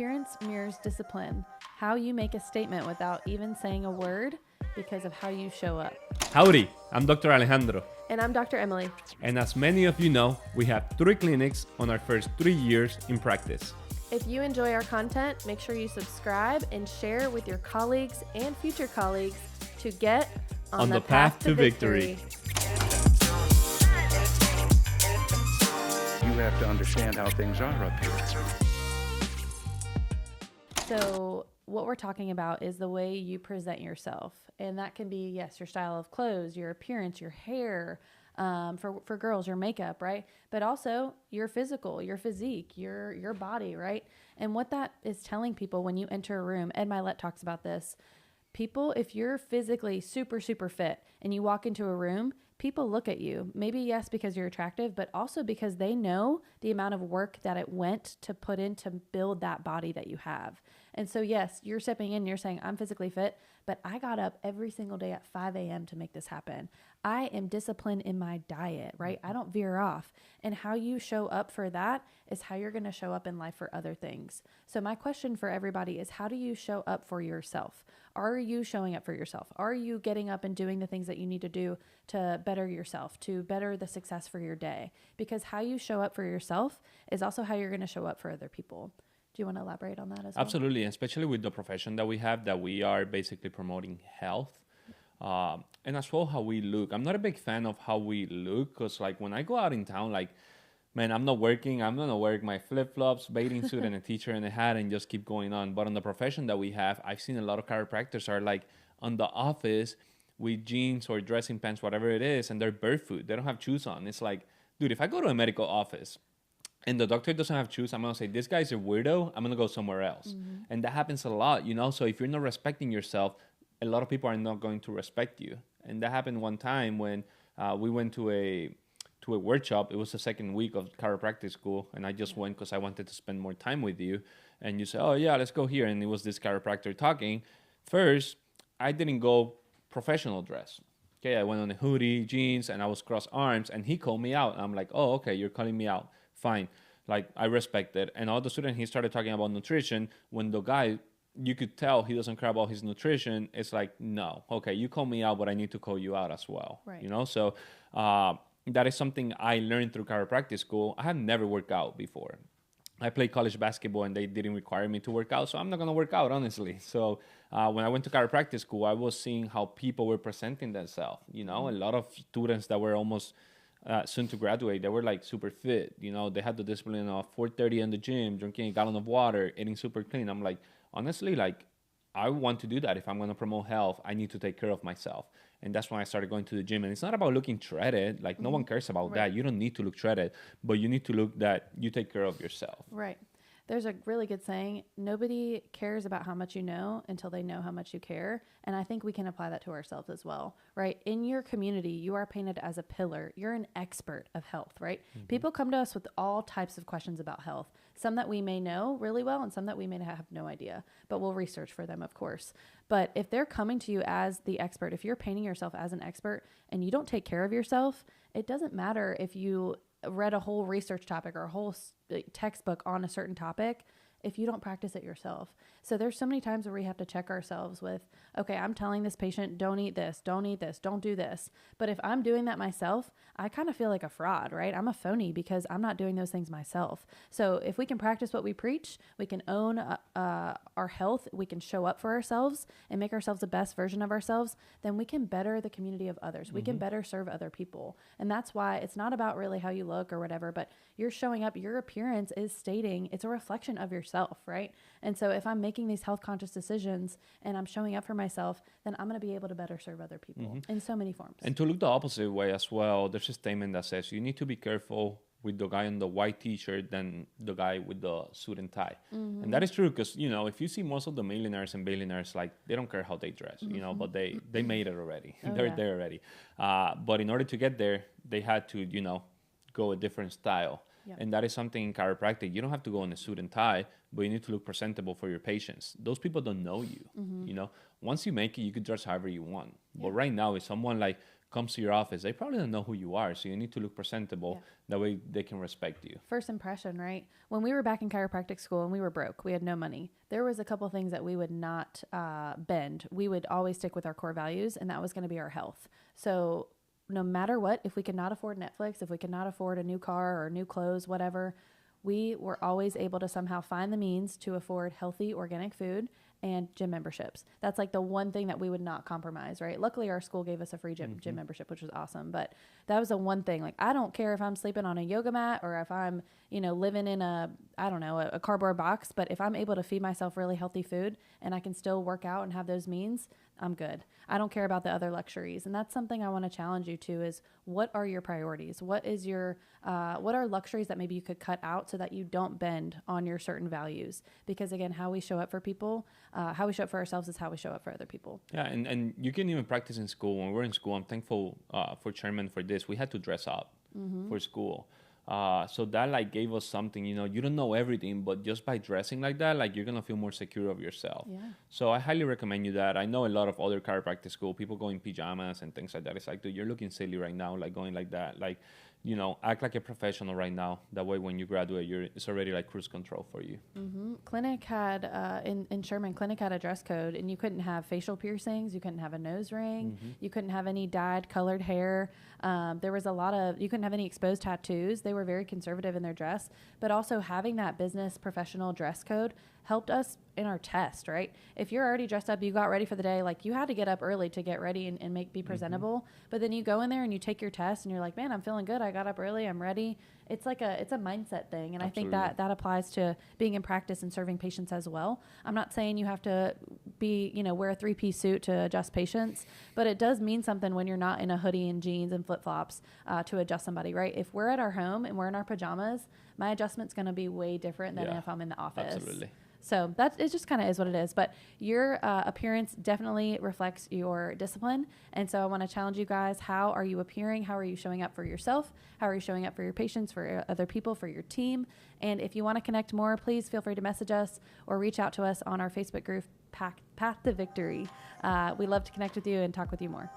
Appearance mirrors discipline. How you make a statement without even saying a word because of how you show up. Howdy, I'm Dr. Alejandro. And I'm Dr. Emily. And as many of you know, we have 3 clinics on our first 3 years in practice. If you enjoy our content, make sure you subscribe and share with your colleagues and future colleagues to get on the path to victory. You have to understand how things are up here. So what we're talking about is the way you present yourself. And that can be, yes, your style of clothes, your appearance, your hair, for girls, your makeup, right? But also your physical, your physique, your body, right? And what that is telling people when you enter a room, Ed Milet talks about this. People, if you're physically super, super fit and you walk into a room, people look at you. Maybe, yes, because you're attractive, but also because they know the amount of work that it went to put in to build that body that you have. And so, yes, you're stepping in and you're saying, I'm physically fit, but I got up every single day at 5 a.m. to make this happen. I am disciplined in my diet, right? I don't veer off. And how you show up for that is how you're going to show up in life for other things. So my question for everybody is, how do you show up for yourself? Are you showing up for yourself? Are you getting up and doing the things that you need to do to better yourself, to better the success for your day? Because how you show up for yourself is also how you're going to show up for other people. Do you want to elaborate on that as well? Absolutely, especially with the profession that we have, that we are basically promoting health. And as well how we look. I'm not a big fan of how we look because like when I go out in town, like, man, I'm not working. I'm going to wear my flip-flops, bathing suit, and a t-shirt and a hat and just keep going on. But on the profession that we have, I've seen a lot of chiropractors are like on the office with jeans or dressing pants, whatever it is, and they're barefoot. They don't have shoes on. It's like, dude, if I go to a medical office and the doctor doesn't have shoes, I'm going to say, this guy's a weirdo. I'm going to go somewhere else. Mm-hmm. And that happens a lot, you know? So if you're not respecting yourself, a lot of people are not going to respect you. And that happened one time when we went to a workshop. It was the second week of chiropractic school, and I just went because I wanted to spend more time with you. And you say, oh, yeah, let's go here. And it was this chiropractor talking. First, I didn't go professional dress. Okay, I went on a hoodie, jeans, and I was cross arms, and he called me out. I'm like, oh, okay, you're calling me out. Fine. Like, I respect it. And all of a sudden, he started talking about nutrition when the guy, you could tell he doesn't care about his nutrition. It's like, no, okay, you call me out, but I need to call you out as well. Right. You know, so that is something I learned through chiropractic school. I have never worked out before. I played college basketball and they didn't require me to work out, so I'm not going to work out, honestly. So when I went to chiropractic school, I was seeing how people were presenting themselves. You know, a lot of students that were almost soon to graduate, they were like super fit. You know, they had the discipline of 4:30 in the gym, drinking a gallon of water, eating super clean. I'm like, honestly, like, I want to do that. If I'm going to promote health, I need to take care of myself. And that's when I started going to the gym. And it's not about looking shredded. Like, no one cares about that. You don't need to look shredded, but you need to look that you take care of yourself. Right. There's a really good saying, nobody cares about how much you know until they know how much you care. And I think we can apply that to ourselves as well, right? In your community, you are painted as a pillar. You're an expert of health, right? Mm-hmm. People come to us with all types of questions about health, some that we may know really well and some that we may have no idea, but we'll research for them, of course. But if they're coming to you as the expert, if you're painting yourself as an expert and you don't take care of yourself, it doesn't matter if you read a whole research topic or a whole textbook on a certain topic if you don't practice it yourself. So there's so many times where we have to check ourselves with, okay, I'm telling this patient, don't eat this, don't do this. But if I'm doing that myself, I kind of feel like a fraud, right? I'm a phony because I'm not doing those things myself. So if we can practice what we preach, we can own our health, we can show up for ourselves and make ourselves the best version of ourselves, then we can better the community of others. We can better serve other people. And that's why it's not about really how you look or whatever, but you're showing up, your appearance is stating, it's a reflection of yourself, right? And so if I'm making these health conscious decisions and I'm showing up for myself, then I'm going to be able to better serve other people in so many forms. And to look the opposite way as well, there's a statement that says you need to be careful with the guy in the white t-shirt than the guy with the suit and tie. Mm-hmm. And that is true because, you know, if you see most of the millionaires and billionaires, like, they don't care how they dress, you know, but they made it already. They're there already. But in order to get there, they had to, you know, go a different style. Yep. And that is something in chiropractic. You don't have to go in a suit and tie, but you need to look presentable for your patients. Those people don't know you. You know, once you make it, you can dress however you want. But right now, if someone like comes to your office, they probably don't know who you are. So you need to look presentable. Yeah. That way they can respect you. First impression, right? When we were back in chiropractic school and we were broke, we had no money. There was a couple of things that we would not bend. We would always stick with our core values, and that was going to be our health. So no matter what, if we could not afford Netflix, if we could not afford a new car or new clothes, whatever, we were always able to somehow find the means to afford healthy organic food and gym memberships. That's like the one thing that we would not compromise, right? Luckily, our school gave us a free gym membership, which was awesome. But that was the one thing. Like, I don't care if I'm sleeping on a yoga mat or if I'm, living in a cardboard box. But if I'm able to feed myself really healthy food and I can still work out and have those means, I'm good. I don't care about the other luxuries. And that's something I want to challenge you to is, what are your priorities? What are luxuries that maybe you could cut out so that you don't bend on your certain values? Because again, how we show up for people, how we show up for ourselves is how we show up for other people. Yeah, and you can even practice in school. When we're in school, I'm thankful for chairman for this. We had to dress up for school. So that gave us something, you don't know everything, but just by dressing like that, you're going to feel more secure of yourself. Yeah. So I highly recommend you that. I know a lot of other chiropractic school, people go in pajamas and things like that. It's like, dude, you're looking silly right now, going like that. Act like a professional right now. That way, when you graduate, it's already cruise control for you. Mm-hmm. Clinic had, in Sherman, Clinic had a dress code, and you couldn't have facial piercings. You couldn't have a nose ring. You couldn't have any dyed colored hair. There was you couldn't have any exposed tattoos. They were very conservative in their dress, but also having that business professional dress code helped us in our test, right? If you're already dressed up, you got ready for the day, you had to get up early to get ready and be presentable. But then you go in there and you take your test and you're like, man, I'm feeling good. I got up early. I'm ready. It's it's a mindset thing. And Absolutely. I think that applies to being in practice and serving patients as well. I'm not saying you have to wear a 3-piece suit to adjust patients, but it does mean something when you're not in a hoodie and jeans and flip flops to adjust somebody, right? If we're at our home and we're in our pajamas, my adjustment's going to be way different than if I'm in the office. Absolutely. So it just kind of is what it is. But your appearance definitely reflects your discipline. And so I want to challenge you guys. How are you appearing? How are you showing up for yourself? How are you showing up for your patients, for other people, for your team? And if you want to connect more, please feel free to message us or reach out to us on our Facebook group, Path to Victory. We love to connect with you and talk with you more.